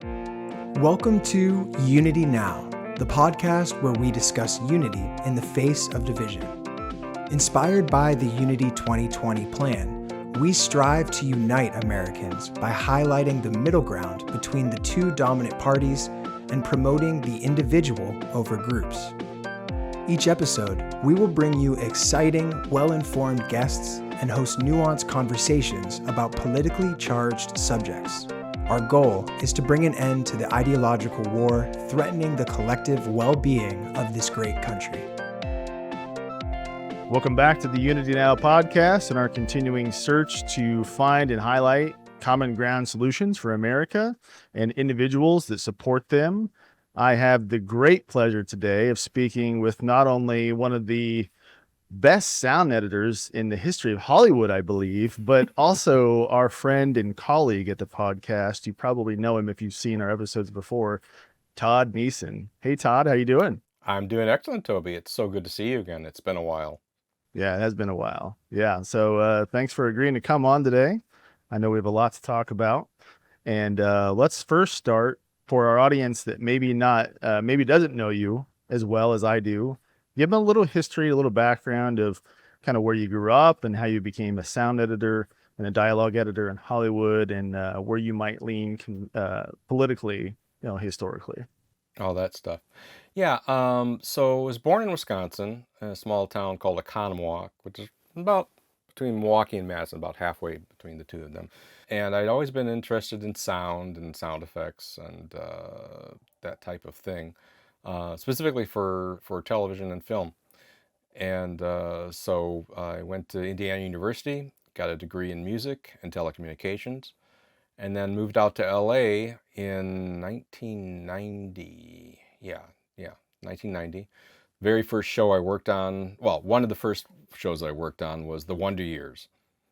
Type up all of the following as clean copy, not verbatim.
Welcome to Unity Now, the podcast where we discuss unity in the face of division. Inspired by the Unity 2020 plan, we strive to unite Americans by highlighting the middle ground between the two dominant parties and promoting the individual over groups. Each episode, we will bring you exciting, well-informed guests and host nuanced conversations about politically charged subjects. Our goal is to bring an end to the ideological war threatening the collective well-being of this great country. Welcome back to the Unity Now podcast and our continuing search to find and highlight common ground solutions for America and individuals that support them. I have the great pleasure today of speaking with not only one of the best sound editors in the history of Hollywood, I believe, but also our friend and colleague at the podcast. You probably know him if you've seen our episodes before, Todd Niesen. Hey, Todd, how you doing? I'm doing excellent, Toby. It's so good to see you again. It's been a while. Yeah, it has been a while. Yeah, so thanks for agreeing to come on today. I know we have a lot to talk about. And let's first start for our audience that maybe doesn't know you as well as I do. Give them a little history, a little background of kind of where you grew up and how you became a sound editor and a dialogue editor in Hollywood, and where you might lean politically, historically. All that stuff. Yeah, so I was born in Wisconsin, in a small town called Oconomowoc, which is about between Milwaukee and Madison, about halfway between the two of them. And I'd always been interested in sound and sound effects and that type of thing. Specifically for television and film. And so I went to Indiana University, got a degree in music and telecommunications, and then moved out to LA in 1990. Yeah, 1990. Very first show I worked on, well, one of the first shows I worked on was The Wonder Years,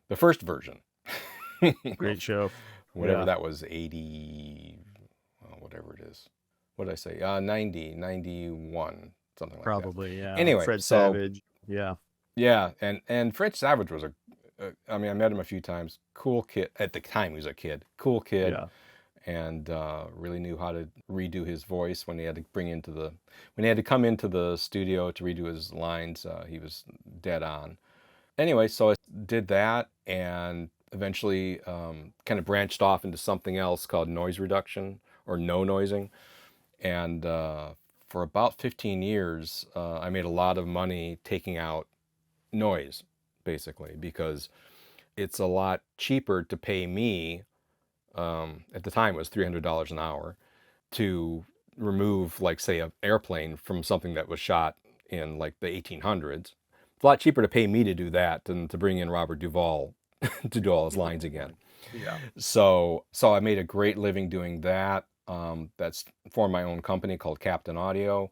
the first version. Great show. Whatever that was, 80, whatever it is. What did I say? 90, 91, something like Probably, that. Yeah. Anyway, Fred Savage. Yeah. Yeah, and Fred Savage was I met him a few times. Cool kid. At the time, he was a kid. Cool kid. Yeah. And really knew how to redo his voice when he had to come into the studio to redo his lines. He was dead on. Anyway, so I did that and eventually kind of branched off into something else called noise reduction or no noising. And for about 15 years, I made a lot of money taking out noise, basically, because it's a lot cheaper to pay me, at the time it was $300 an hour, to remove, like, say, an airplane from something that was shot in, like, the 1800s. It's a lot cheaper to pay me to do that than to bring in Robert Duvall to do all his lines again. Yeah. So I made a great living doing that. That's for my own company called Captain Audio.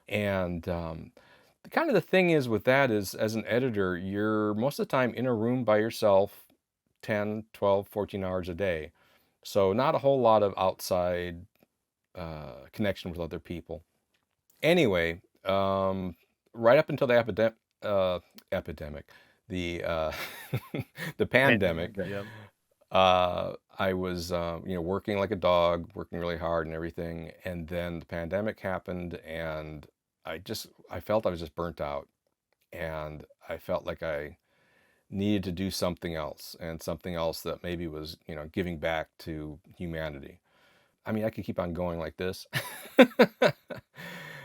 And the thing is with that is, as an editor, you're most of the time in a room by yourself 10, 12, 14 hours a day. So not a whole lot of outside connection with other people. Anyway, right up until the the pandemic. Yeah. I was, working like a dog, working really hard and everything. And then the pandemic happened and I felt I was just burnt out, and I felt like I needed to do something else, and something else that maybe was, giving back to humanity. I mean, I could keep on going like this.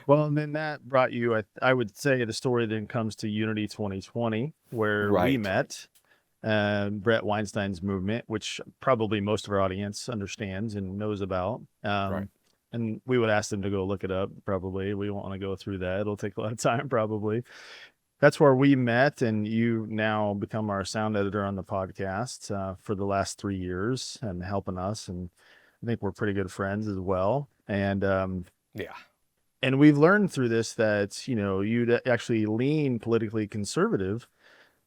Well, and then that brought you, I would say, the story then comes to Unity 2020, where we Right. met. Brett Weinstein's movement, which probably most of our audience understands and knows about. Right. And we would ask them to go look it up, probably. We won't want to go through that. It'll take a lot of time, probably. That's where we met, and you now become our sound editor on the podcast for the last 3 years and helping us. And I think we're pretty good friends as well. And Yeah. and we've learned through this that, you'd actually lean politically conservative,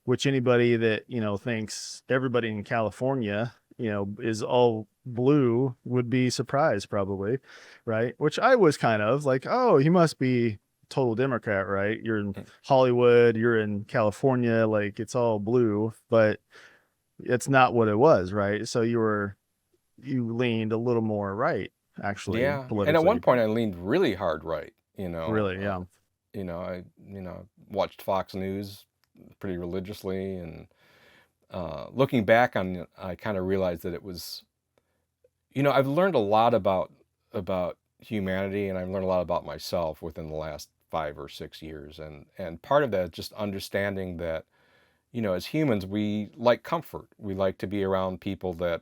which anybody that, thinks everybody in California, is all blue would be surprised probably, right? Which I was kind of like, oh, he must be total Democrat, right? You're in Hollywood, you're in California, like it's all blue, but it's not what it was, right? So you leaned a little more right. actually, Yeah. And at one politically. point I leaned really hard right, Really, yeah. I watched Fox News pretty religiously, and looking back on it, I kind of realized that it was, I've learned a lot about humanity, and I've learned a lot about myself within the last 5 or 6 years, and part of that is just understanding that, as humans, we like comfort. We like to be around people that,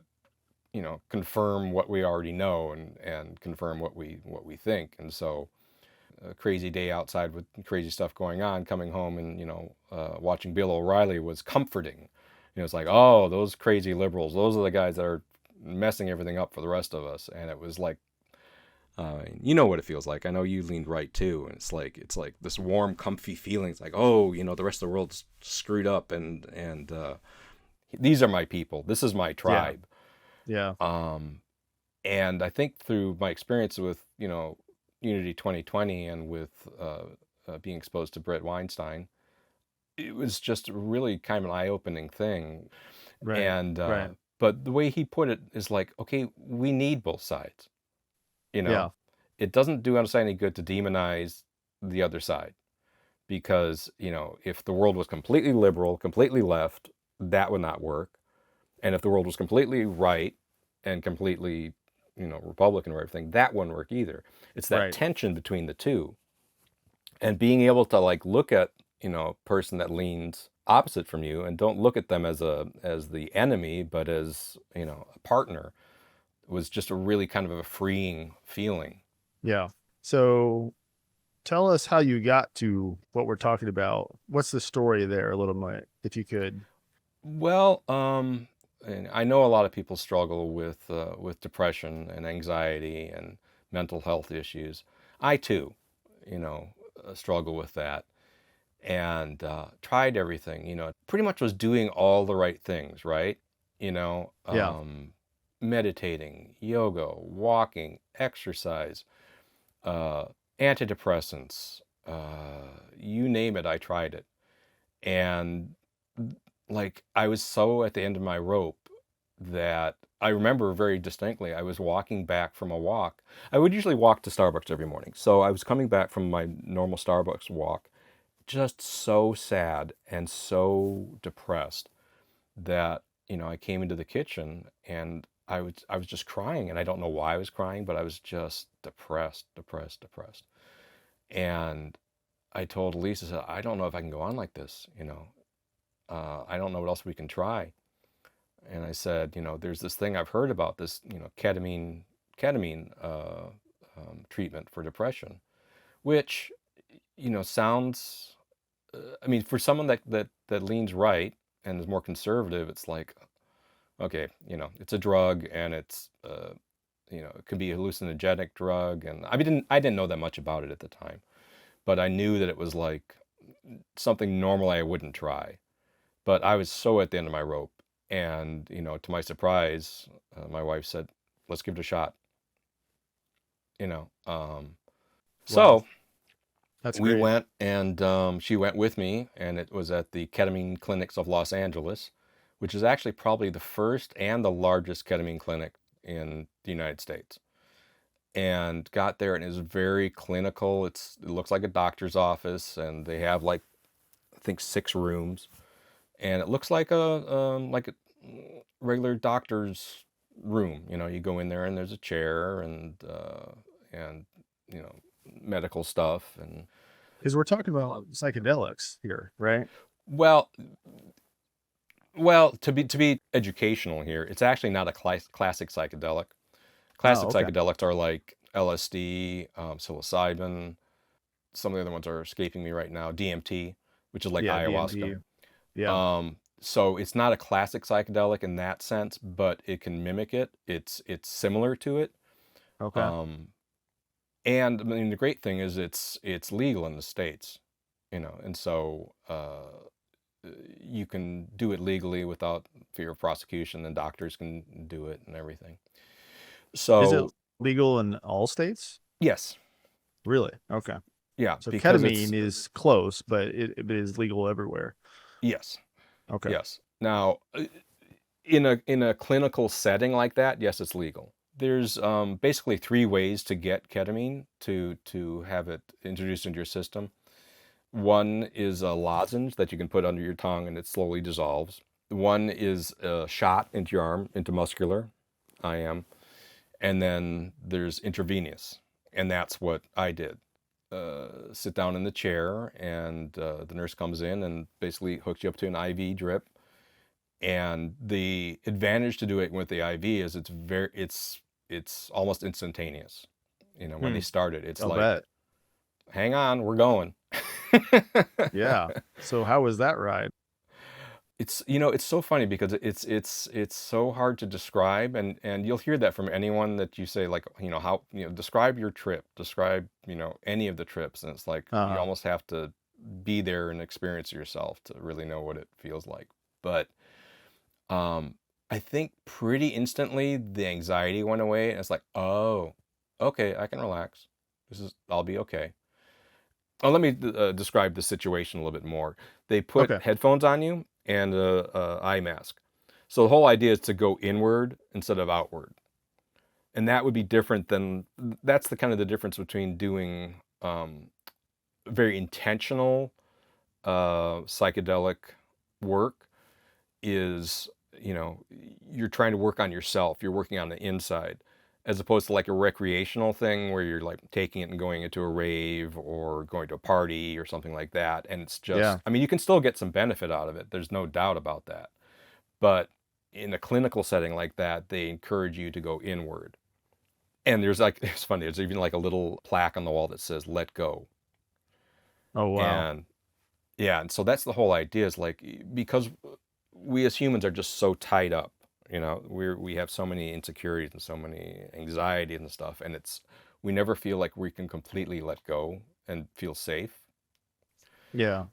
confirm what we already know, and confirm what we think. And so a crazy day outside with crazy stuff going on, coming home and, watching Bill O'Reilly was comforting. It's like, oh, those crazy liberals, those are the guys that are messing everything up for the rest of us. And it was like, you know what it feels like. I know you leaned right too. And it's like this warm, comfy feeling. It's like, oh, the rest of the world's screwed up, and these are my people. This is my tribe. Yeah. And I think through my experience with, Unity 2020, and with being exposed to Brett Weinstein, it was just really kind of an eye-opening thing. Right. And Right. but the way he put it is like, okay, we need both sides. Yeah. It doesn't do us any good to demonize the other side, because if the world was completely liberal, completely left, that would not work. And if the world was completely right and completely, Republican or everything, that wouldn't work either. It's that Right. tension between the two, and being able to like look at, a person that leans opposite from you, and don't look at them as the enemy, but as, a partner, was just a really kind of a freeing feeling. Yeah. So tell us how you got to what we're talking about. What's the story there a little bit, if you could? Well, and I know a lot of people struggle with depression and anxiety and mental health issues. I too, struggle with that, and tried everything. Pretty much was doing all the right things, right? Yeah. Meditating, yoga, walking, exercise, uh, antidepressants, you name it, I tried it. And like, I was so at the end of my rope that I remember very distinctly, I was walking back from a walk. I would usually walk to Starbucks every morning. So I was coming back from my normal Starbucks walk, just so sad and so depressed that, I came into the kitchen, and I was just crying, and I don't know why I was crying, but I was just depressed, depressed, depressed. And I told Lisa, I said, I don't know if I can go on like this, I don't know what else we can try. And I said, there's this thing I've heard about, this, ketamine treatment for depression, which, sounds, I mean, for someone that leans right and is more conservative, it's like, okay, it's a drug, and it's, it could be a hallucinogenic drug. And I didn't know that much about it at the time, but I knew that it was like something normally I wouldn't try. But I was so at the end of my rope. And, to my surprise, my wife said, let's give it a shot. You know, um, Wow. so That's we great. went, and she went with me, and it was at the Ketamine Clinics of Los Angeles, which is actually probably the first and the largest ketamine clinic in the United States. And got there, and it was very clinical. It looks like a doctor's office, and they have like, I think, 6 rooms, and it looks like a regular doctor's room. You go in there, and there's a chair, and you know medical stuff. And Because we're talking about psychedelics here, right? well, to be educational here, it's actually not a classic psychedelic. Oh, Classic okay. psychedelics are like LSD, psilocybin. Some of the other ones are escaping me right now. DMT, which is like Yeah, ayahuasca. DMT. Yeah. So it's not a classic psychedelic in that sense, but it can mimic it. It's similar to it. Okay. Um, and I mean, the great thing is it's legal in the States, and so you can do it legally without fear of prosecution, and doctors can do it and everything. Is it So legal in all states? yes, Really? Okay. yeah, So because ketamine it's is close, but it is legal everywhere. yes, Okay. yes. Now, in a clinical setting like that, yes, it's legal. There's basically three ways to get ketamine to have it introduced into your system. One is a lozenge that you can put under your tongue and it slowly dissolves. One is a shot into your arm, into muscular, IM. And then there's intravenous. And that's what I did. Sit down in the chair and the nurse comes in and basically hooks you up to an IV drip. And the advantage to do it with the IV is it's almost instantaneous. You know, when they start it, it's I'll like, bet. hang on, we're going. Yeah. So how was that ride? It's, you know, it's so funny because it's so hard to describe, and you'll hear that from anyone that you say, like, you know, how, you know, describe your trip, describe, you know, any of the trips, and it's like you Uh-huh. almost have to be there and experience it yourself to really know what it feels like. But I think pretty instantly the anxiety went away, and it's like, oh, okay, I can relax. I'll be okay. Oh, let me describe the situation a little bit more. They put Okay. headphones on you and a eye mask. So the whole idea is to go inward instead of outward. And that would be different than, that's the kind of the difference between doing very intentional psychedelic work is, you know, you're trying to work on yourself. You're working on the inside, as opposed to like a recreational thing where you're like taking it and going into a rave or going to a party or something like that. And it's Yeah. just, I mean, you can still get some benefit out of it. There's no doubt about that. But in a clinical setting like that, they encourage you to go inward. And there's like, it's funny, there's even like a little plaque on the wall that says, let go. Oh, wow. And yeah, and so that's the whole idea is like, because we as humans are just so tied up, you know, we have so many insecurities and so many anxieties and stuff, and we never feel like we can completely let go and feel safe. Yeah.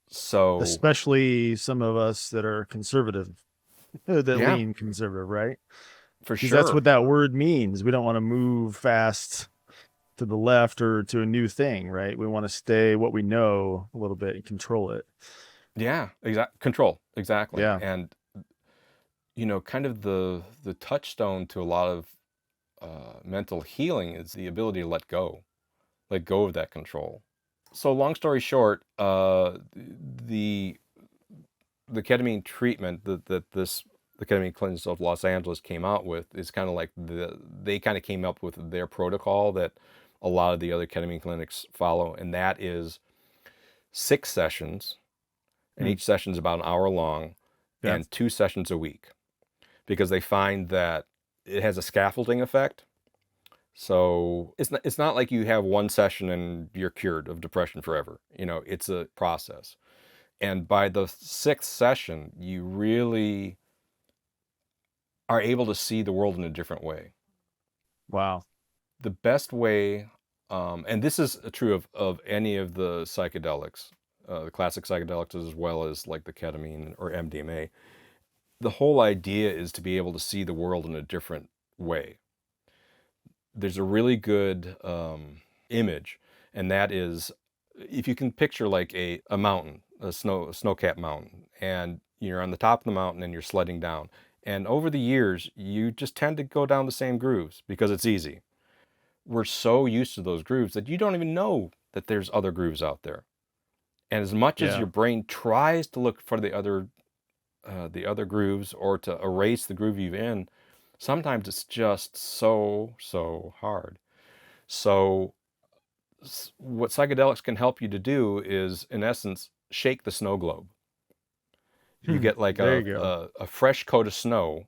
So Especially some of us that are conservative, that yeah, lean conservative, right? for Because that's sure. what that word means. We don't want to move fast to the left or to a new thing, right? We want to stay what we know a little bit and control it. Yeah, control, exactly. Yeah. And you know, kind of the touchstone to a lot of mental healing is the ability to let go of that control. So long story short, the ketamine treatment the ketamine clinics of Los Angeles came out with is kind of like they kind of came up with their protocol that a lot of the other ketamine clinics follow, and that is 6 sessions, and Hmm. each session is about an hour long, Yeah. and 2 sessions a week, because they find that it has a scaffolding effect. So it's not like you have one session and you're cured of depression forever. You know, it's a process. And by the sixth session, you really are able to see the world in a different way. Wow. The best way, and this is true of any of the psychedelics, the classic psychedelics, as well as like the ketamine or MDMA. The whole idea is to be able to see the world in a different way. There's a really good image, and that is, if you can picture like a mountain, a snow-capped mountain, and you're on the top of the mountain and you're sledding down. And over the years, you just tend to go down the same grooves because it's easy. We're so used to those grooves that you don't even know that there's other grooves out there. And as much as Yeah. your brain tries to look for the other grooves or to erase the groove you've in, sometimes it's just so hard. So what psychedelics can help you to do is, in essence, shake the snow globe. You Hmm. get like There you go. a fresh coat of snow,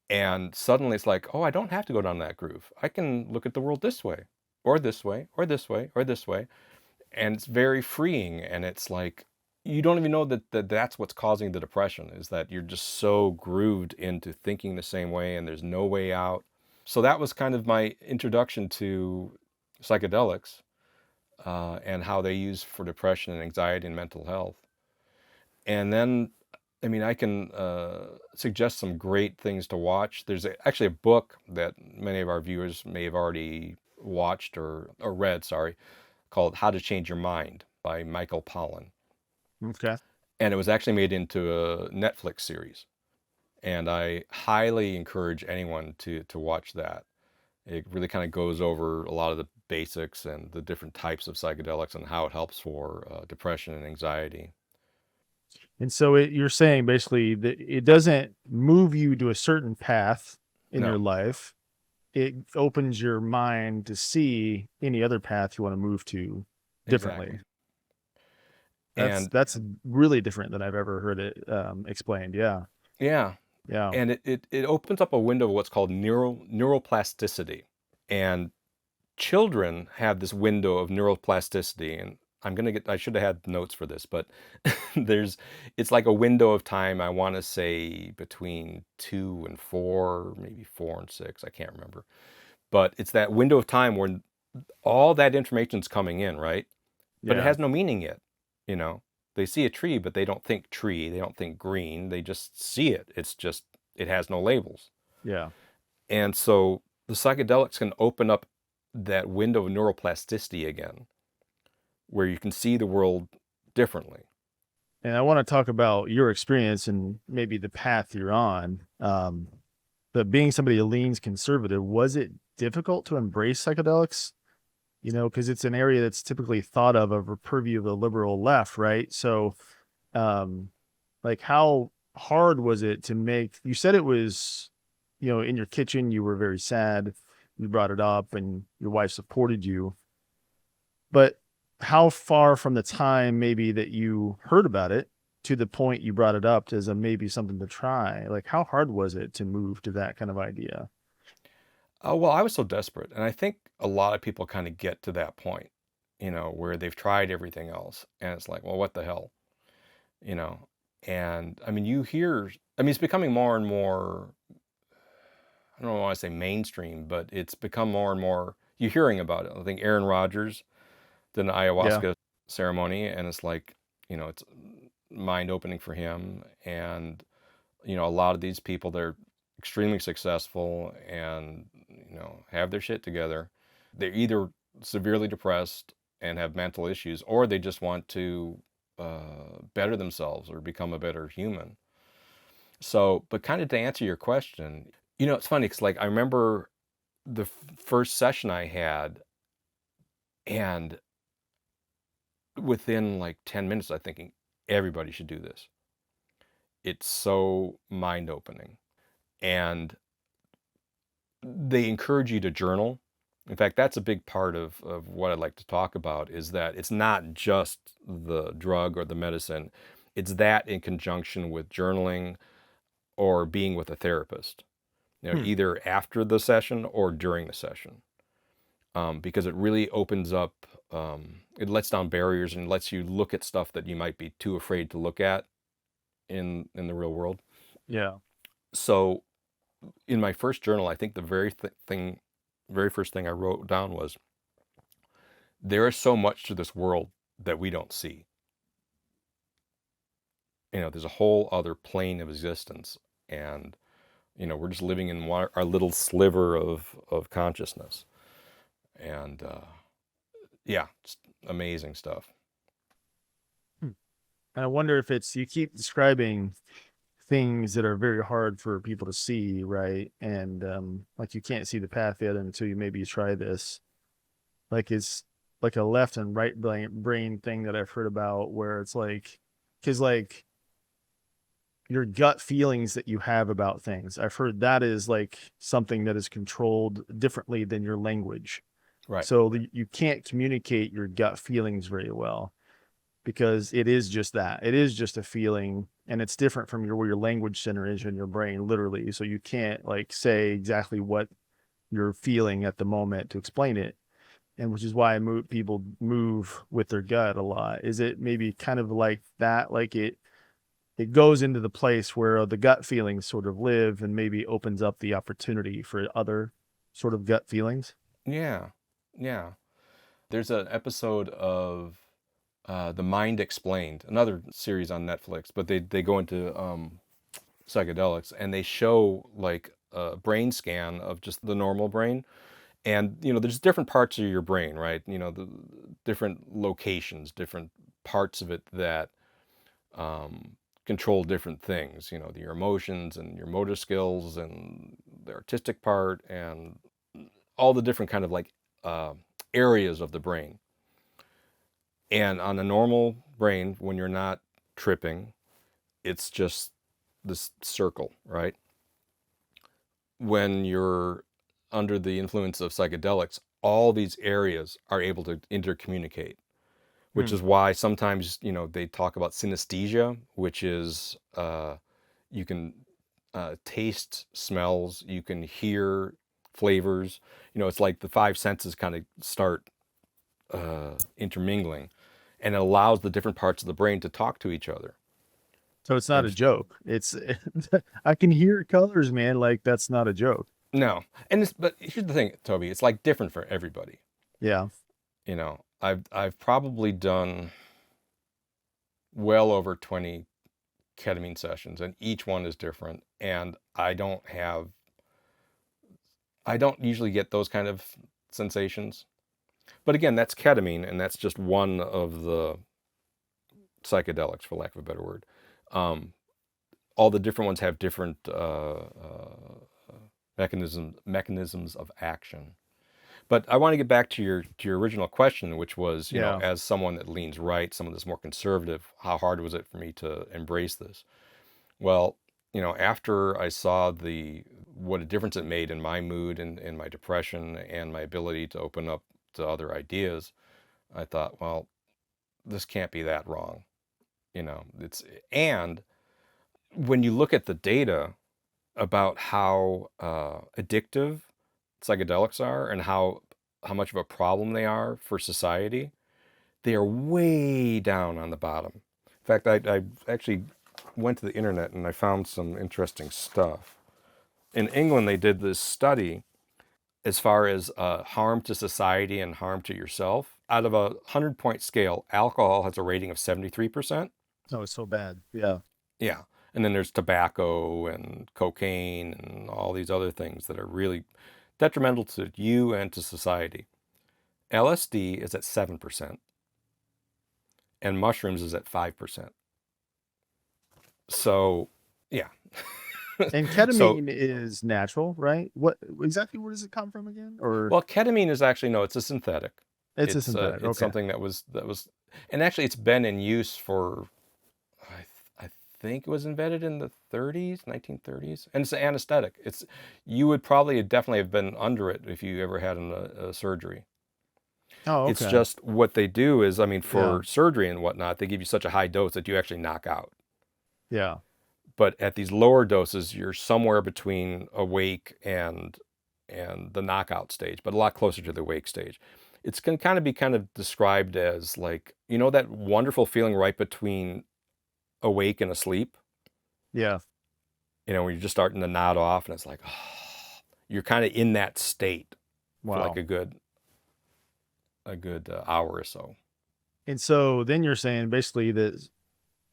and suddenly it's like, oh, I don't have to go down that groove. I can look at the world this way, or this way, or this way, or this way. And it's very freeing. And it's like, you don't even know that that's what's causing the depression, is that you're just so grooved into thinking the same way and there's no way out. So that was kind of my introduction to psychedelics, and how they use for depression and anxiety and mental health. And then, I mean, I can suggest some great things to watch. There's actually a book that many of our viewers may have already watched or read, sorry, called How to Change Your Mind by Michael Pollan. Okay. And it was actually made into a Netflix series. And I highly encourage anyone to watch that. It really kind of goes over a lot of the basics and the different types of psychedelics and how it helps for depression and anxiety. And so you're saying basically that it doesn't move you to a certain path in your No, life. It opens your mind to see any other path you want to move to differently. exactly. And That's really different than I've ever heard it explained. Yeah. yeah, Yeah. and it opens up a window of what's called neuroplasticity. And children have this window of neuroplasticity, and I should have had notes for this, but it's like a window of time, I want to say between 2 and 4, maybe 4 and 6, I can't remember. But it's that window of time where all that information's coming in, right? But it Yeah. has no meaning yet, you know? They see a tree, but they don't think tree, they don't think green, they just see it. It has no labels. Yeah. And so the psychedelics can open up that window of neuroplasticity again, where you can see the world differently. And I want to talk about your experience and maybe the path you're on. But being somebody who leans conservative, was it difficult to embrace psychedelics? Because it's an area that's typically thought of a purview of the liberal left, right? So, um, like, how hard was it to make? You said it was, in your kitchen, you were very sad. You brought it up, and your wife supported you. But how far from the time maybe that you heard about it to the point you brought it up as a maybe something to try? Like, how hard was it to move to that kind of idea? Well, I was so desperate. And I think a lot of people kind of get to that point, where they've tried everything else. And it's like, well, what the hell? You know? And I mean, it's becoming more and more, I don't want to say mainstream, but it's become more and more, you're hearing about it. I think Aaron Rodgers did an Yeah. ayahuasca ceremony, and it's like, it's mind opening for him. And, a lot of these people, they're extremely successful and, have their shit together. They're either severely depressed and have mental issues, or they just want to better themselves or become a better human. So, but kind of to answer your question, it's funny because like I remember the first session I had, and within like 10 minutes, I'm thinking everybody should do this. It's so mind opening. And they encourage you to journal. In fact, that's a big part of what I'd like to talk about, is that it's not just the drug or the medicine. It's that in conjunction with journaling or being with a therapist, Hmm. either after the session or during the session. Because it really opens up, it lets down barriers and lets you look at stuff that you might be too afraid to look at in the real world. Yeah. So in my first journal, I think the very first thing I wrote down was, there is so much to this world that we don't see. There's a whole other plane of existence, and we're just living in our little sliver of consciousness. And yeah, just amazing stuff. Hmm. And I wonder if you keep describing things that are very hard for people to see, right? And like you can't see the path yet until you try this. Like it's like a left and right brain thing that I've heard about where it's like, because like your gut feelings that you have about things, I've heard that is like something that is controlled differently than your language. Right. So you can't communicate your gut feelings very well because it is just that. It is just a feeling, and it's different from where your language center is in your brain, literally. So you can't like say exactly what you're feeling at the moment to explain it. And which is why people move with their gut a lot. Is it maybe kind of like that? Like it goes into the place where the gut feelings sort of live and maybe opens up the opportunity for other sort of gut feelings. Yeah. Yeah. There's an episode of The Mind Explained, another series on Netflix, but they go into psychedelics, and they show like a brain scan of just the normal brain. And, there's different parts of your brain, right? The different locations, different parts of it that control different things, your emotions and your motor skills and the artistic part and all the different kind of like areas of the brain. And on a normal brain, when you're not tripping, it's just this circle, right? When you're under the influence of psychedelics, all these areas are able to intercommunicate, which is why sometimes, they talk about synesthesia, which is you can taste smells, you can hear flavors. It's like the five senses kind of start intermingling, and it allows the different parts of the brain to talk to each other. So it's not a joke. It's I can hear colors, man. Like that's not a joke. No, but here's the thing, Toby. It's like different for everybody. Yeah. I've probably done well over 20 ketamine sessions, and each one is different. And I don't usually get those kind of sensations. But again, that's ketamine, and that's just one of the psychedelics, for lack of a better word. All the different ones have different mechanisms of action. But I want to get back to your original question, which was, as someone that leans right, someone that's more conservative, how hard was it for me to embrace this? Well, after I saw what a difference it made in my mood and in my depression and my ability to open up to other ideas, I thought, well, this can't be that wrong. And when you look at the data about how addictive psychedelics are and how much of a problem they are for society, they are way down on the bottom. In fact, I actually went to the internet and I found some interesting stuff. In England, they did this study as far as harm to society and harm to yourself. Out of a 100-point scale, alcohol has a rating of 73%. Oh, it's so bad. Yeah. Yeah. And then there's tobacco and cocaine and all these other things that are really detrimental to you and to society. LSD is at 7%, and mushrooms is at 5%. So, yeah. And ketamine is natural, right? Where does it come from again? Well, ketamine is actually, no, it's a synthetic. It's a synthetic. It's something that was, and actually it's been in use for, I think it was invented in the 1930s, and it's an anesthetic. You would probably definitely have been under it if you ever had a surgery. Oh, okay. It's just what they do is, for surgery and whatnot, they give you such a high dose that you actually knock out. Yeah. But at these lower doses, you're somewhere between awake and the knockout stage, but a lot closer to the awake stage. It's can kind of be described as like, that wonderful feeling right between awake and asleep. Yeah. When you're just starting to nod off and it's like, oh, you're kind of in that state for like a good hour or so. And so then you're saying basically that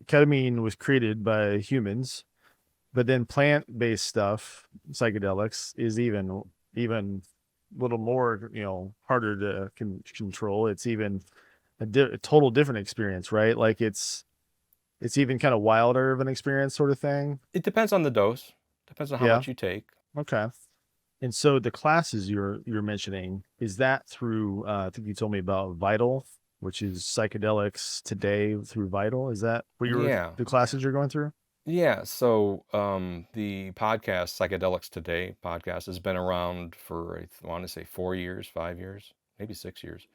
ketamine was created by humans, but then plant-based stuff, psychedelics, is even a little more, harder to control. It's even a total different experience, right? Like it's even kind of wilder of an experience sort of thing. It depends on the dose. Depends on how much you take. Okay. And so the classes you're mentioning, is that through, I think you told me about Vital, which is psychedelics today through Vital. Is that what the classes you're going through? Yeah. So the podcast, Psychedelics Today podcast, has been around for, I want to say 4 years, 5 years, maybe 6 years.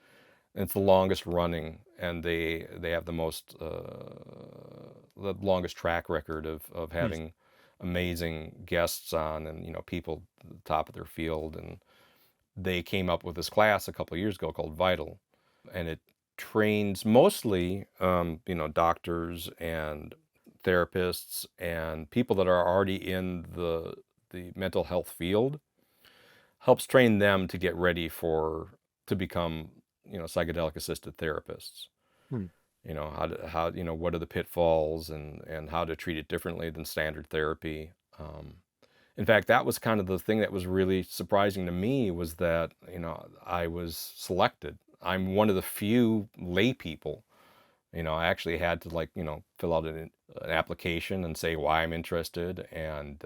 And it's the longest running, and they have the longest track record of having amazing guests on, and people at the top of their field. And they came up with this class a couple of years ago called Vital, and it trains mostly doctors and therapists and people that are already in the mental health field, helps train them to get ready to become psychedelic assisted therapists. How what are the pitfalls and how to treat it differently than standard therapy. In fact, that was kind of the thing that was really surprising to me, was that I was selected. I'm one of the few lay people. I actually had to fill out an application and say why I'm interested and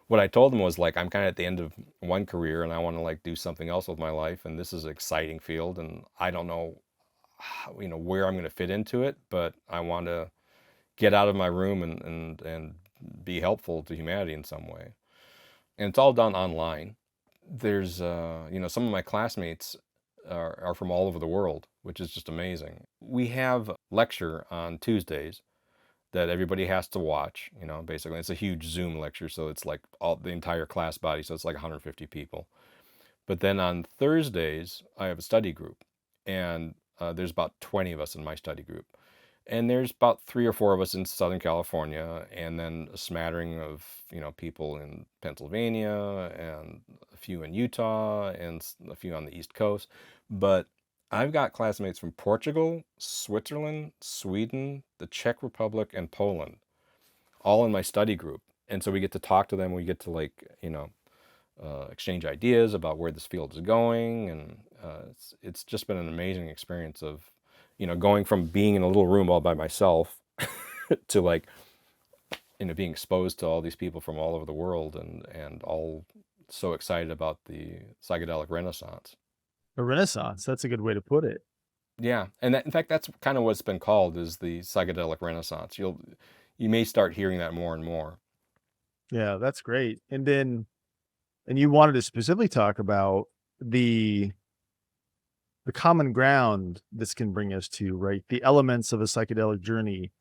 what I told them was like, I'm kind of at the end of one career and I want to like do something else with my life. And this is an exciting field. And I don't know, where I'm going to fit into it, but I want to get out of my room and be helpful to humanity in some way. And it's all done online. There's, some of my classmates are from all over the world, which is just amazing. We have a lecture on Tuesdays that everybody has to watch, basically. It's a huge Zoom lecture, so it's like the entire class body, so it's like 150 people. But then on Thursdays, I have a study group, and there's about 20 of us in my study group. And there's about 3 or 4 of us in Southern California, and then a smattering of, people in Pennsylvania, and a few in Utah, and a few on the East Coast. But I've got classmates from Portugal, Switzerland, Sweden, the Czech Republic, and Poland, all in my study group. And so we get to talk to them. We get to exchange ideas about where this field is going. And it's just been an amazing experience of, going from being in a little room all by myself to being exposed to all these people from all over the world and all so excited about the psychedelic renaissance. A renaissance. That's a good way to put it. Yeah, and in fact, that's kind of what's been called, is the psychedelic renaissance. You may start hearing that more and more. Yeah, that's great. And you wanted to specifically talk about the common ground this can bring us to, right? The elements of a psychedelic journey,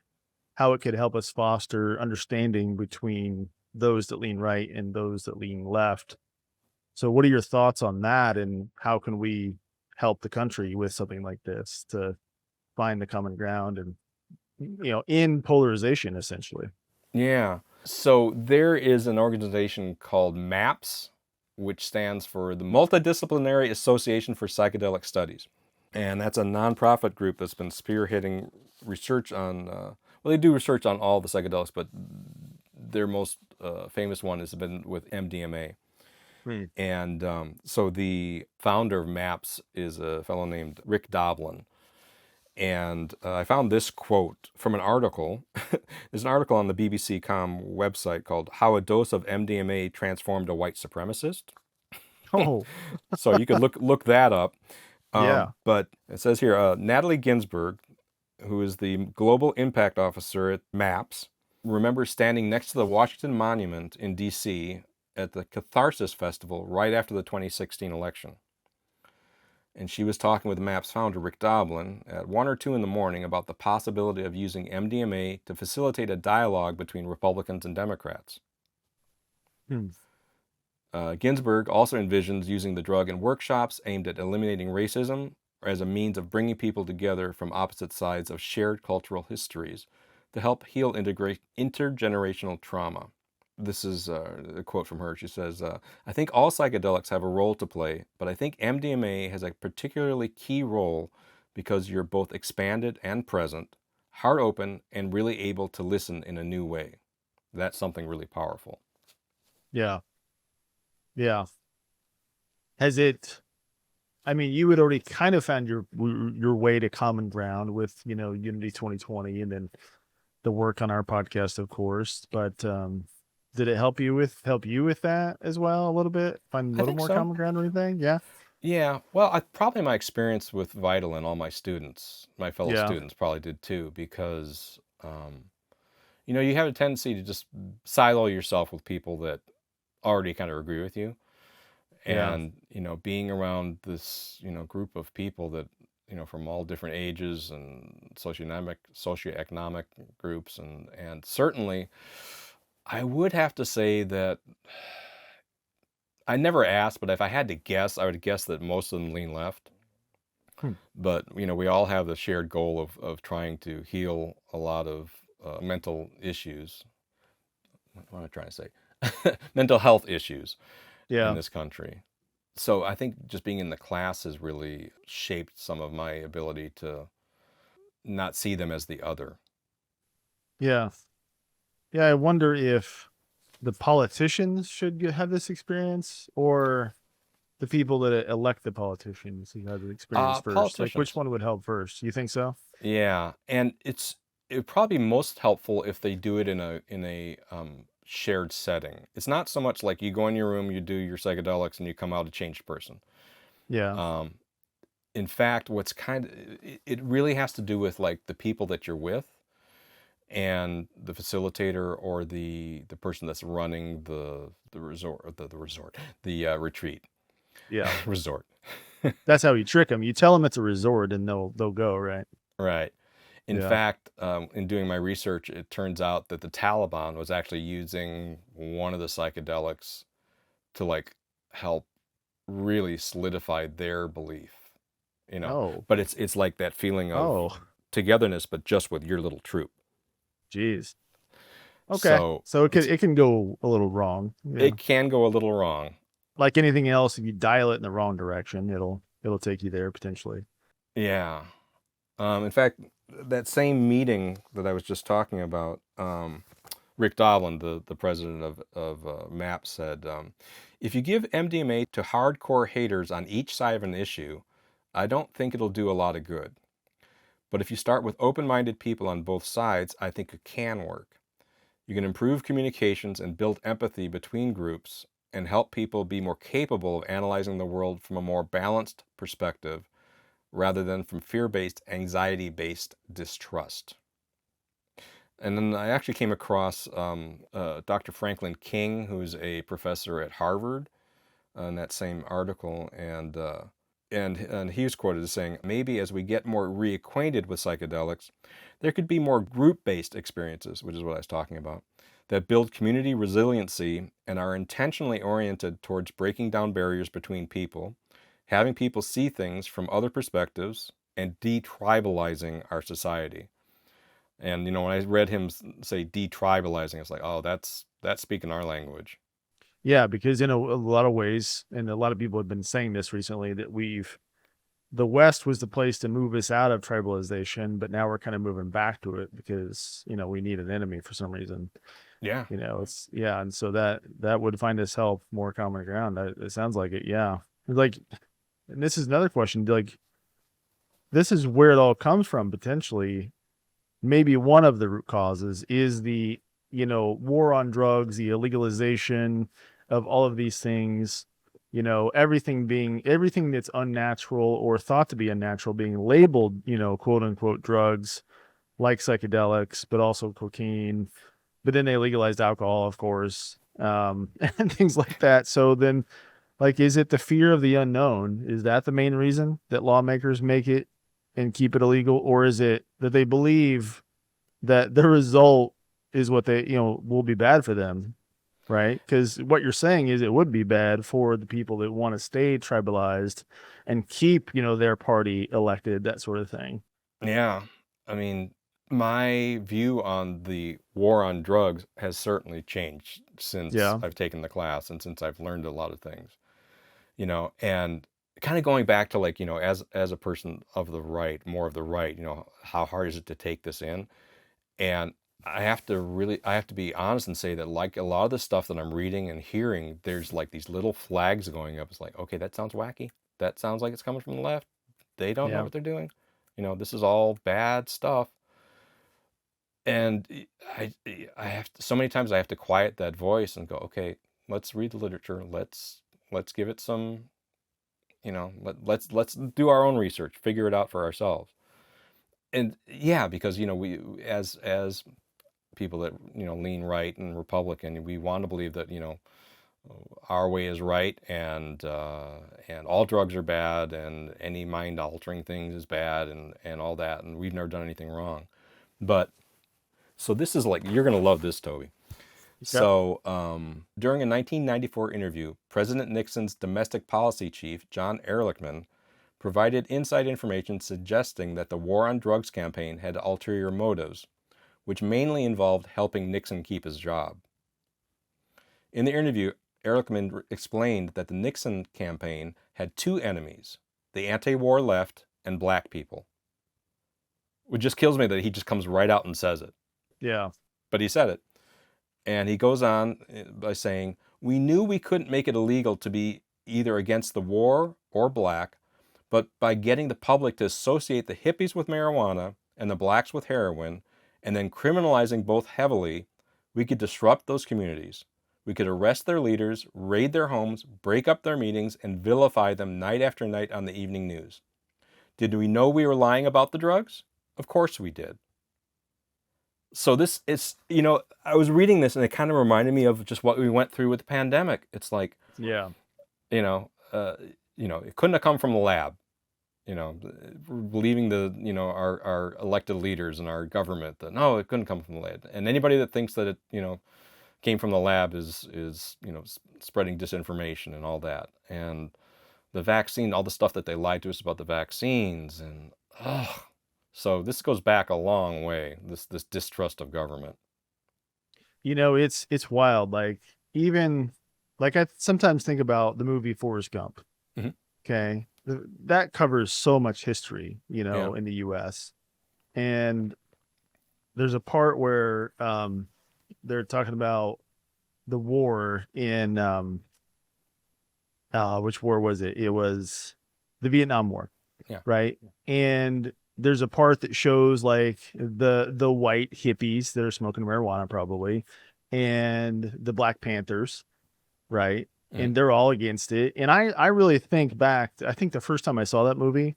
how it could help us foster understanding between those that lean right and those that lean left. So what are your thoughts on that, and how can we help the country with something like this to find the common ground and, in polarization, essentially? Yeah. So there is an organization called MAPS, which stands for the Multidisciplinary Association for Psychedelic Studies. And that's a nonprofit group that's been spearheading research on, they do research on all the psychedelics, but their most famous one has been with MDMA. And so the founder of MAPS is a fellow named Rick Doblin. And I found this quote from an article. There's an article on the BBC.com website called "How a Dose of MDMA Transformed a White Supremacist." Oh, So you could look that up. yeah. But it says here, Natalie Ginsburg, who is the Global Impact Officer at MAPS, remembers standing next to the Washington Monument in D.C. at the Catharsis Festival right after the 2016 election. And she was talking with MAPS founder Rick Doblin at 1 or 2 in the morning about the possibility of using MDMA to facilitate a dialogue between Republicans and Democrats. Ginsburg also envisions using the drug in workshops aimed at eliminating racism, or as a means of bringing people together from opposite sides of shared cultural histories to help heal intergenerational trauma. This is a quote from her. She says, I think all psychedelics have a role to play, but I think MDMA has a particularly key role because you're both expanded and present, heart open, and really able to listen in a new way. That's something really powerful. Yeah. Yeah. Has it, I mean, you had already kind of found your way to common ground with, Unity 2020 and then the work on our podcast, of course, but did it help you with that as well a little bit? Find a little more common ground or anything? Yeah. Yeah. Well, probably my experience with Vital and all my students, my fellow students probably did too, because, you have a tendency to just silo yourself with people that already kind of agree with you. And, being around this, group of people that, from all different ages and socioeconomic groups. And certainly I would have to say that I never asked, but if I had to guess, I would guess that most of them lean left. But, we all have the shared goal of trying to heal a lot of mental issues. What am I trying to say? Mental health issues in this country. So I think just being in the class has really shaped some of my ability to not see them as the other. Yeah. Yeah. I wonder if the politicians should have this experience, or the people that elect the politicians who have the experience first. Like, which one would help first? You think so? Yeah. And it would probably be most helpful if they do it in a shared setting. It's not so much like you go in your room, you do your psychedelics, and you come out a changed person. Yeah. In fact, it really has to do with like the people that you're with and the facilitator or the person that's running the retreat. Yeah. Resort. That's how you trick them. You tell them it's a resort and they'll go, right? Right. In Yeah. fact, in doing my research, it turns out that the Taliban was actually using one of the psychedelics to like help really solidify their belief, Oh. But it's like that feeling of Oh. togetherness, but just with your little troop. Geez. Okay. So So it can go a little wrong. Yeah. it can go a little wrong. Like anything else, if you dial it in the wrong direction, it'll take you there potentially. Yeah. In fact, that same meeting that I was just talking about, Rick Doblin, the president of MAP, said, if you give MDMA to hardcore haters on each side of an issue, I don't think it'll do a lot of good. But if you start with open-minded people on both sides, I think it can work. You can improve communications and build empathy between groups and help people be more capable of analyzing the world from a more balanced perspective rather than from fear-based, anxiety-based distrust. And then I actually came across Dr. Franklin King, who's a professor at Harvard, in that same article, and he was quoted as saying, maybe as we get more reacquainted with psychedelics, there could be more group-based experiences, which is what I was talking about, that build community resiliency and are intentionally oriented towards breaking down barriers between people, having people see things from other perspectives, and detribalizing our society. And, when I read him say detribalizing, it's like, oh, that's speaking our language. Yeah, because in a lot of ways, and a lot of people have been saying this recently, that the West was the place to move us out of tribalization, but now we're kind of moving back to it because, we need an enemy for some reason. Yeah. And so that would find us help more common ground. It sounds like it. Yeah. Like, and this is another question, like, this is where it all comes from, potentially. Maybe one of the root causes is the, war on drugs, the illegalization of all of these things, everything that's unnatural or thought to be unnatural being labeled, quote unquote drugs like psychedelics, but also cocaine. But then they legalized alcohol, of course, and things like that. So then, like, is it the fear of the unknown? Is that the main reason that lawmakers make it and keep it illegal? Or is it that they believe that the result is what they, will be bad for them, right? Because what you're saying is it would be bad for the people that want to stay tribalized and keep, their party elected, that sort of thing. Yeah. I mean, my view on the war on drugs has certainly changed since I've taken the class and since I've learned a lot of things, and kind of going back to like, as a person of the right, more of the right, how hard is it to take this in? And I have to be honest and say that like a lot of the stuff that I'm reading and hearing, there's like these little flags going up. It's like, okay, that sounds wacky. That sounds like it's coming from the left. They don't know what they're doing. This is all bad stuff. And I have to, so many times I have to quiet that voice and go, okay, let's read the literature. Let's give it some, let's do our own research, figure it out for ourselves. And yeah, because, we, as people that, lean right and Republican, we want to believe that, our way is right and all drugs are bad and any mind altering things is bad and all that. And we've never done anything wrong. But so this is like, you're going to love this, Toby. So during a 1994 interview, President Nixon's domestic policy chief, John Ehrlichman, provided inside information suggesting that the war on drugs campaign had ulterior motives, which mainly involved helping Nixon keep his job. In the interview, Ehrlichman explained that the Nixon campaign had two enemies, the anti-war left and black people. It just kills me that he just comes right out and says it. Yeah. But he said it. And he goes on by saying, we knew we couldn't make it illegal to be either against the war or black, but by getting the public to associate the hippies with marijuana and the blacks with heroin, and then criminalizing both heavily, We could disrupt those communities. We could arrest their leaders, raid their homes, break up their meetings, and vilify them night after night on the evening news. Did we know we were lying about the drugs? Of course we did. So this is, I was reading this and it kind of reminded me of just what we went through with the pandemic. It's like, Yeah. It couldn't have come from the lab. Believing our elected leaders and our government that no, it couldn't come from the lab. And anybody that thinks that it, came from the lab is spreading disinformation and all that. And the vaccine, all the stuff that they lied to us about the vaccines, and so this goes back a long way. This distrust of government. It's wild. Like, even like I sometimes think about the movie Forrest Gump. Mm-hmm. Okay, that covers so much history, Yeah. in the U.S. And there's a part where they're talking about the war in which war was it? It was the Vietnam War. Yeah. Right. And there's a part that shows like the white hippies that are smoking marijuana probably, and the Black Panthers, right? Mm. And they're all against it. And I really think back, I think the first time I saw that movie,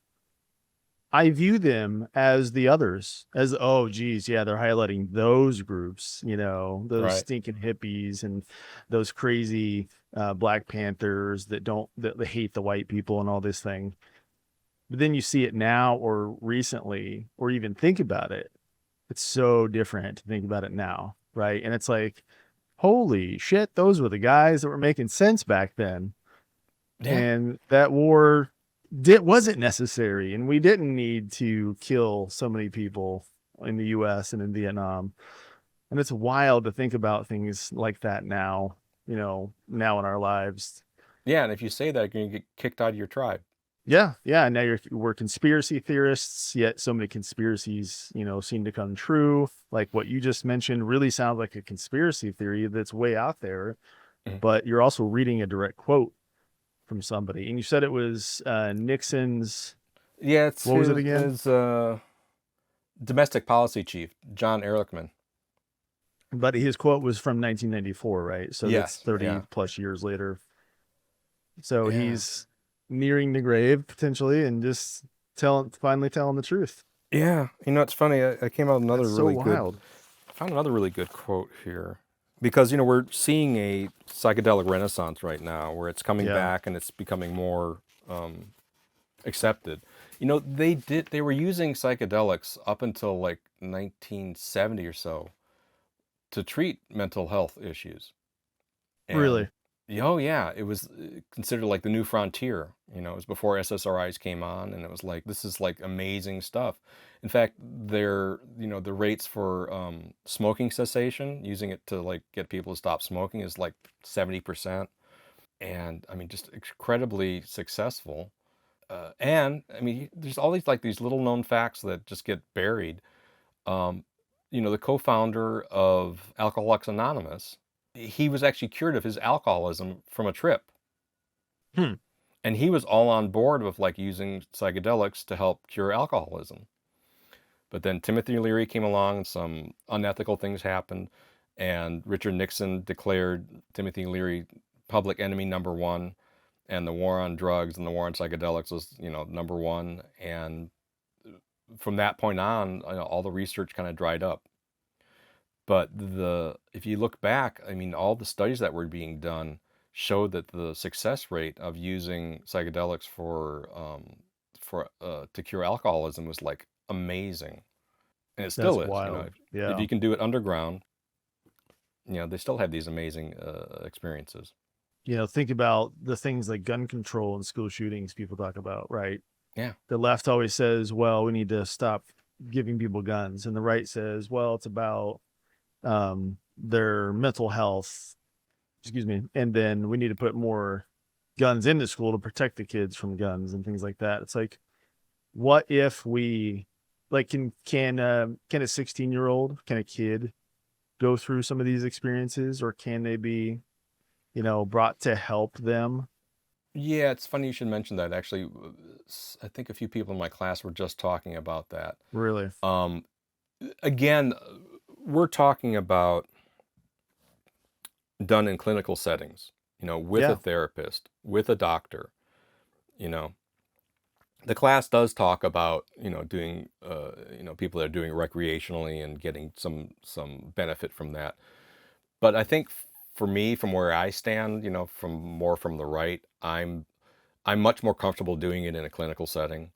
I view them as the others, as, oh, geez, yeah, they're highlighting those groups, those Right. stinking hippies and those crazy Black Panthers that hate the white people and all this thing. But then you see it now or recently, or even think about it. It's so different to think about it now, right? And it's like, holy shit, those were the guys that were making sense back then. Yeah. And that war wasn't necessary, and we didn't need to kill so many people in the U.S. and in Vietnam. And it's wild to think about things like that now, now in our lives. Yeah, and if you say that, you're going to get kicked out of your tribe. Yeah. And now we're conspiracy theorists, yet so many conspiracies, seem to come true. Like what you just mentioned really sounds like a conspiracy theory that's way out there, Mhm. but you're also reading a direct quote from somebody. And you said it was Nixon's. Yeah, What was it again? His domestic policy chief, John Ehrlichman. But his quote was from 1994, right? So Yes, that's 30 yeah. plus years later. So Yeah. he's nearing the grave potentially, and just finally telling the truth. Yeah, it's funny. I came out another That's really so good. wild. I found another really good quote here, because we're seeing a psychedelic renaissance right now, where it's coming Yeah. back and it's becoming more accepted. They were using psychedelics up until like 1970 or so to treat mental health issues. And- Really? Oh yeah, it was considered like the new frontier. It was before SSRIs came on, and it was like, this is like amazing stuff. In fact, the rates for smoking cessation, using it to like get people to stop smoking, is like 70%, and I mean, just incredibly successful. And I mean, there's all these little known facts that just get buried. The co-founder of Alcoholics Anonymous, he was actually cured of his alcoholism from a trip. And he was all on board with like using psychedelics to help cure alcoholism. But then Timothy Leary came along, and some unethical things happened, and Richard Nixon declared Timothy Leary public enemy number one, and the war on drugs and the war on psychedelics was, number one. And from that point on, all the research kind of dried up. But if you look back, I mean, all the studies that were being done showed that the success rate of using psychedelics to cure alcoholism was like amazing, and it still That's is. wild. Yeah. If you can do it underground, they still have these amazing experiences. Think about the things like gun control and school shootings people talk about, right? Yeah. The left always says, well, we need to stop giving people guns. And the right says, well, it's about their mental health, and then we need to put more guns into school to protect the kids from guns and things like that. It's like, what if we like can a 16-year-old, can a kid go through some of these experiences, or can they be brought to help them? Yeah, it's funny you should mention that. Actually, I think a few people in my class were just talking about that. Really? Again, we're talking about done in clinical settings, with a Yeah. therapist, with a doctor, you know. The class does talk about, doing, people that are doing it recreationally and getting some benefit from that. But I think for me, from where I stand, from the right, I'm much more comfortable doing it in a clinical setting,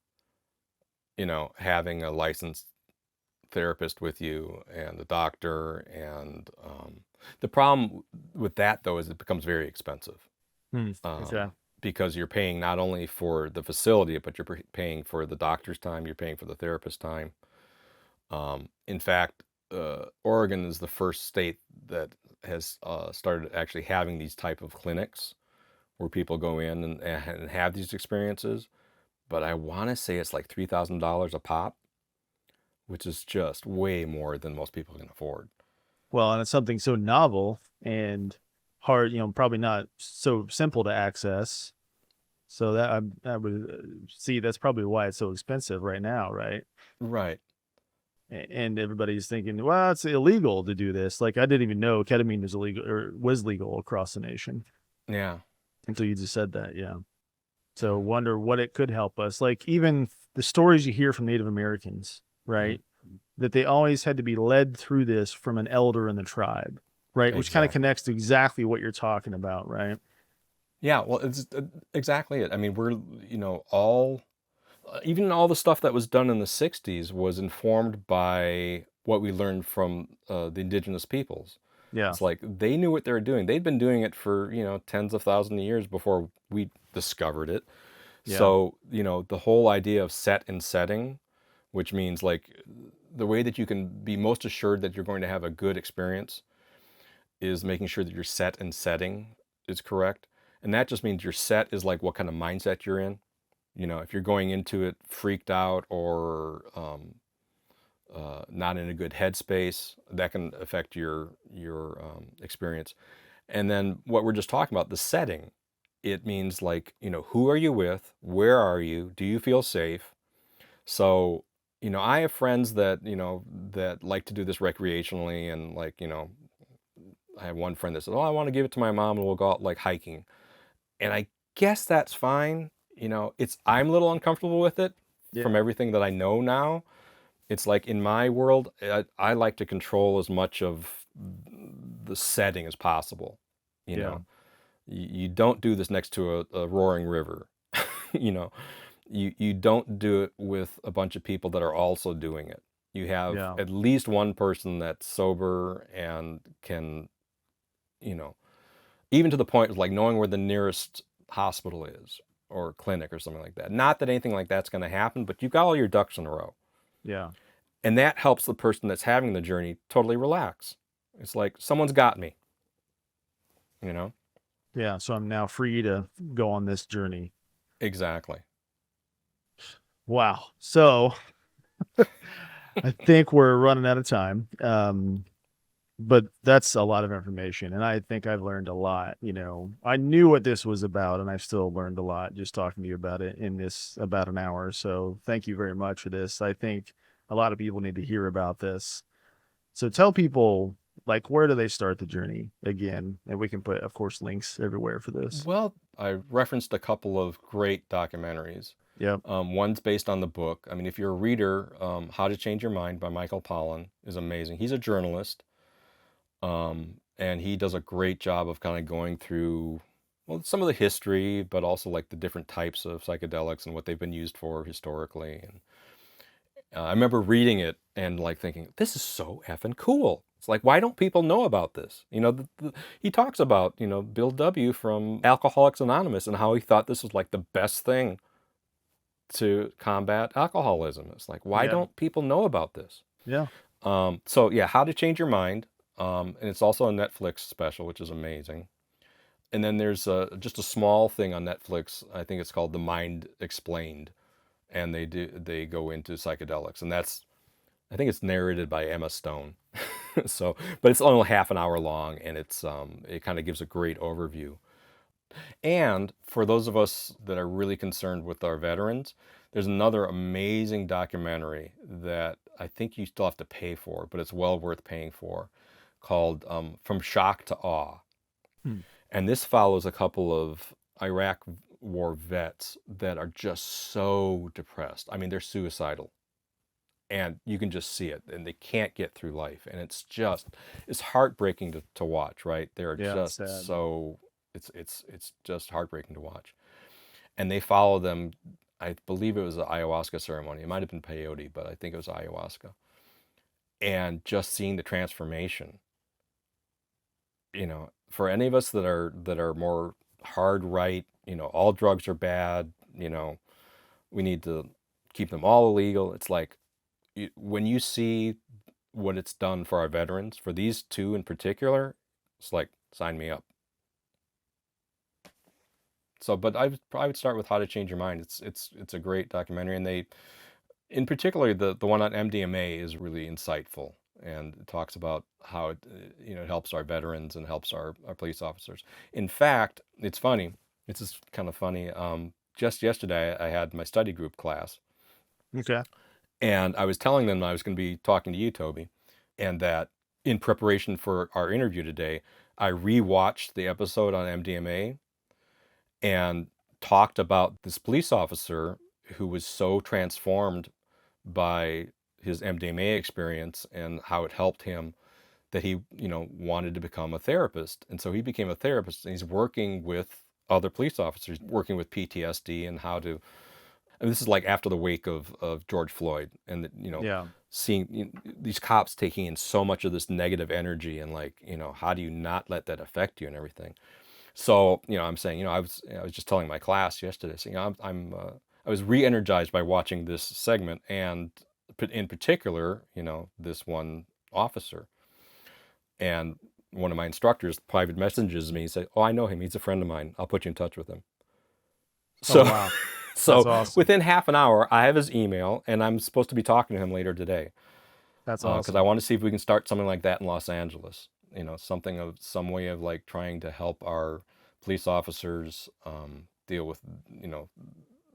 having a licensed therapist with you and the doctor. And the problem with that, though, is it becomes very expensive, Okay. because you're paying not only for the facility, but you're paying for the doctor's time, you're paying for the therapist's time. In fact, Oregon is the first state that has started actually having these type of clinics where people go in and have these experiences. But I want to say it's like $3,000 a pop, which is just way more than most people can afford. Well, and it's something so novel and hard, probably not so simple to access. So that I would see that's probably why it's so expensive right now, right? Right. And everybody's thinking, well, it's illegal to do this. Like I didn't even know ketamine was illegal or was legal across the nation Yeah. until you just said that. Yeah. So Yeah. wonder what it could help us. Like even the stories you hear from Native Americans, right? That they always had to be led through this from an elder in the tribe, right? Which kind of Exactly. connects to exactly what you're talking about, right? Yeah. Well, it's exactly it. I mean, we're, even all the stuff that was done in the 60s was informed by what we learned from the indigenous peoples. Yeah. It's like they knew what they were doing. They'd been doing it for, tens of thousands of years before we discovered it. Yeah. So, the whole idea of set and setting, which means like the way that you can be most assured that you're going to have a good experience is making sure that your set and setting is correct. And that just means your set is like what kind of mindset you're in. If you're going into it freaked out or not in a good headspace, that can affect your experience. And then what we're just talking about, the setting, it means like, who are you with? Where are you? Do you feel safe? So, I have friends that, that like to do this recreationally, and like, I have one friend that says, "Oh, I want to give it to my mom and we'll go out like hiking." And I guess that's fine. I'm a little uncomfortable with it from Yeah. everything that I know now. It's like in my world, I like to control as much of the setting as possible. You Yeah. know, you don't do this next to a roaring river. you know, you don't do it with a bunch of people that are also doing it. You have Yeah. at least one person that's sober and can, you know, even to the point of like knowing where the nearest hospital is or clinic or something like that. Not that anything like that's going to happen, but you've got all your ducks in a row. Yeah. And that helps the person that's having the journey totally relax. It's like someone's got me, you know? Yeah. So I'm now free to go on this journey. Exactly. Wow. So I think we're running out of time. But that's a lot of information. And I think I've learned a lot. I knew what this was about, and I've still learned a lot just talking to you about it in this about an hour. So thank you very much for this. I think a lot of people need to hear about this. So tell people, like, where do they start the journey again? And we can put, of course, links everywhere for this. Well, I referenced a couple of great documentaries. Yep. One's based on the book. I mean, if you're a reader, How to Change Your Mind by Michael Pollan is amazing. He's a journalist, and he does a great job of kind of going through, well, some of the history, but also like the different types of psychedelics and what they've been used for historically. And I remember reading it and like thinking, this is so effing cool. It's like, why don't people know about this? He talks about, Bill W. from Alcoholics Anonymous and how he thought this was like the best thing to combat alcoholism. It's like, why Yeah. don't people know about this? Yeah. So yeah, How to Change Your Mind. And it's also a Netflix special, which is amazing. And then there's just a small thing on Netflix. I think it's called The Mind Explained. And they go into psychedelics. And I think it's narrated by Emma Stone. So, but it's only half an hour long, and it kind of gives a great overview. And for those of us that are really concerned with our veterans, there's another amazing documentary that I think you still have to pay for, but it's well worth paying for, called From Shock to Awe. And this follows a couple of Iraq war vets that are just so depressed. I mean, they're suicidal. And you can just see it, and they can't get through life. And it's heartbreaking to watch, right? They're just sad. so, it's just heartbreaking to watch. And they follow them, I believe it was an ayahuasca ceremony. It might have been peyote, but I think it was ayahuasca. And just seeing the transformation, for any of us that are more hard right, all drugs are bad, we need to keep them all illegal. It's like, when you see what it's done for our veterans, for these two in particular, it's like, sign me up. So, but I would start with How to Change Your Mind. It's a great documentary, and they, in particular, the one on MDMA is really insightful, and it talks about how it helps our veterans and helps our police officers. In fact, it's funny. It's just kind of funny. Just yesterday, I had my study group class. Okay. And I was telling them I was going to be talking to you, Toby, and that in preparation for our interview today, I rewatched the episode on MDMA and talked about this police officer who was so transformed by his MDMA experience and how it helped him that he, wanted to become a therapist. And so he became a therapist, and he's working with other police officers, working with PTSD and how to. And this is like after the wake of George Floyd, and seeing these cops taking in so much of this negative energy, and like, how do you not let that affect you and everything? So, I'm saying, I was just telling my class yesterday, saying, I was re-energized by watching this segment, and in particular, this one officer. And one of my instructors private messages me and said, "Oh, I know him. He's a friend of mine. I'll put you in touch with him." So, wow. So awesome. Within half an hour, I have his email, and I'm supposed to be talking to him later today. That's awesome. Because I want to see if we can start something like that in Los Angeles. Some way of like trying to help our police officers deal with,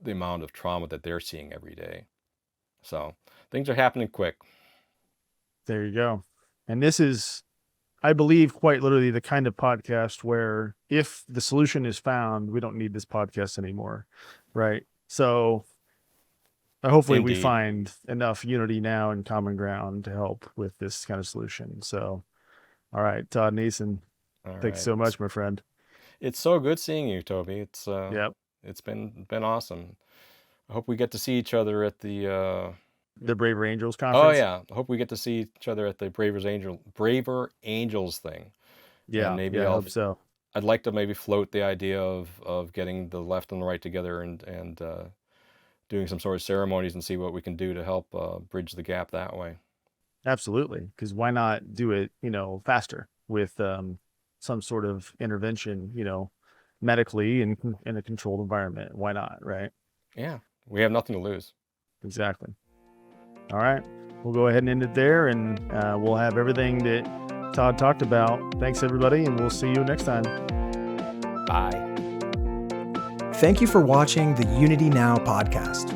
the amount of trauma that they're seeing every day. So things are happening quick. There you go. And this is, I believe, quite literally the kind of podcast where if the solution is found, we don't need this podcast anymore. Right. So hopefully Indeed. we find enough unity now and common ground to help with this kind of solution. So, all right, Todd Niesen, thanks so much, my friend. It's so good seeing you, Toby. It's been awesome. I hope we get to see each other at the Braver Angels conference. Oh yeah, I hope we get to see each other at the Braver Angels thing. Yeah, and maybe I hope so. I'd like to maybe float the idea of getting the left and the right together and doing some sort of ceremonies and see what we can do to help bridge the gap that way. Absolutely, because why not do it, faster with some sort of intervention, medically in a controlled environment. Why not, right? Yeah, we have nothing to lose. Exactly. All right, we'll go ahead and end it there, and we'll have everything that Todd talked about. Thanks, everybody, and we'll see you next time. Bye. Thank you for watching the Unity Now podcast.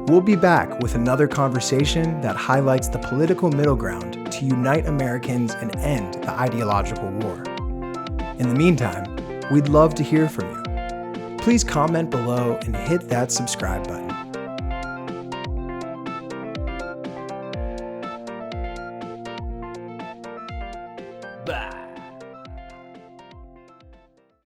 We'll be back with another conversation that highlights the political middle ground to unite Americans and end the ideological war. In the meantime, we'd love to hear from you. Please comment below and hit that subscribe button.